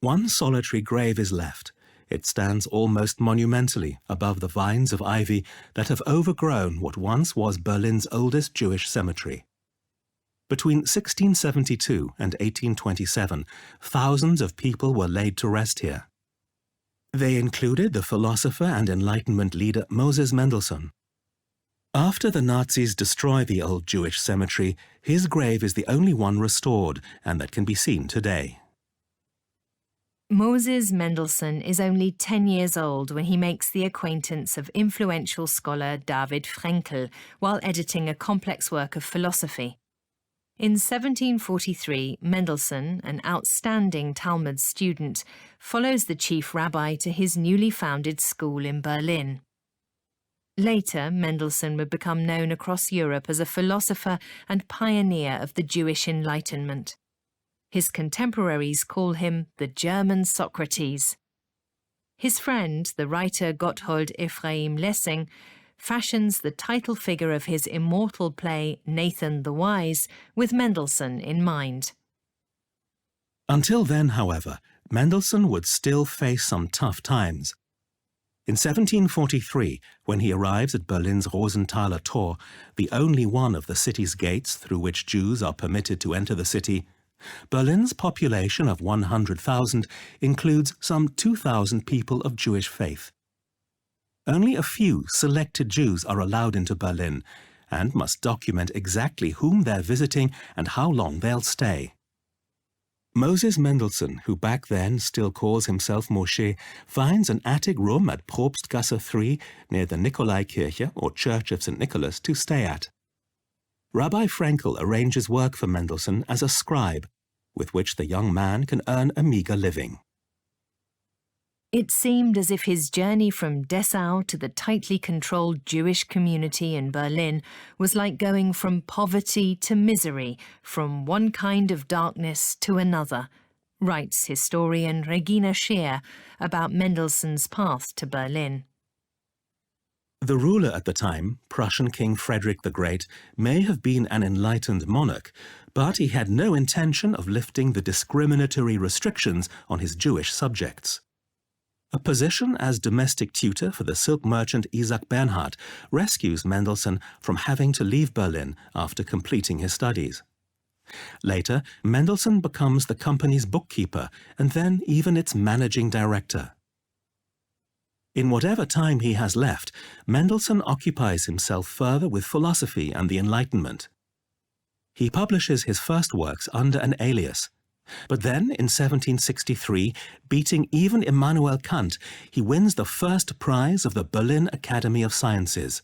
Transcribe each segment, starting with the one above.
One solitary grave is left. It stands almost monumentally above the vines of ivy that have overgrown what once was Berlin's oldest Jewish cemetery. Between 1672 and 1827, thousands of people were laid to rest here. They included the philosopher and Enlightenment leader Moses Mendelssohn. After the Nazis destroy the old Jewish cemetery, his grave is the only one restored and that can be seen today. Moses Mendelssohn is only 10 years old when he makes the acquaintance of influential scholar David Frenkel while editing a complex work of philosophy. In 1743, Mendelssohn, an outstanding Talmud student, follows the chief rabbi to his newly founded school in Berlin. Later, Mendelssohn would become known across Europe as a philosopher and pioneer of the Jewish Enlightenment. His contemporaries call him the German Socrates. His friend, the writer Gotthold Ephraim Lessing, fashions the title figure of his immortal play Nathan the Wise with Mendelssohn in mind. Until then, however, Mendelssohn would still face some tough times. In 1743, when he arrives at Berlin's Rosenthaler Tor, the only one of the city's gates through which Jews are permitted to enter the city, Berlin's population of 100,000 includes some 2,000 people of Jewish faith. Only a few selected Jews are allowed into Berlin and must document exactly whom they're visiting and how long they'll stay. Moses Mendelssohn, who back then still calls himself Moshe, finds an attic room at Probstgasse 3 near the Nikolaikirche or Church of St. Nicholas to stay at. Rabbi Frenkel arranges work for Mendelssohn as a scribe, with which the young man can earn a meager living. It seemed as if his journey from Dessau to the tightly controlled Jewish community in Berlin was like going from poverty to misery, from one kind of darkness to another, writes historian Regina Scheer about Mendelssohn's path to Berlin. The ruler at the time, Prussian King Frederick the Great, may have been an enlightened monarch, but he had no intention of lifting the discriminatory restrictions on his Jewish subjects. A position as domestic tutor for the silk merchant Isaac Bernhard rescues Mendelssohn from having to leave Berlin after completing his studies. Later, Mendelssohn becomes the company's bookkeeper and then even its managing director. In whatever time he has left, Mendelssohn occupies himself further with philosophy and the Enlightenment. He publishes his first works under an alias. But then, in 1763, beating even Immanuel Kant, he wins the first prize of the Berlin Academy of Sciences.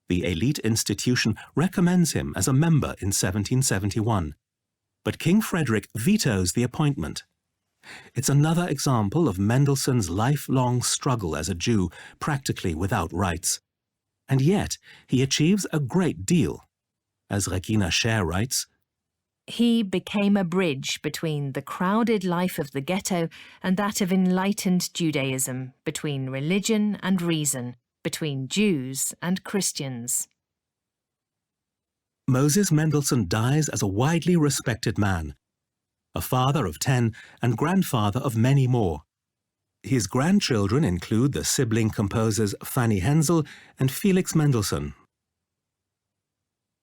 The elite institution recommends him as a member in 1771. But King Frederick vetoes the appointment. It's another example of Mendelssohn's lifelong struggle as a Jew, practically without rights. And yet, he achieves a great deal. As Regina Scheer writes, he became a bridge between the crowded life of the ghetto and that of enlightened Judaism, between religion and reason, between Jews and Christians. Moses Mendelssohn dies as a widely respected man, a father of 10 and grandfather of many more. His grandchildren include the sibling composers Fanny Hensel and Felix Mendelssohn,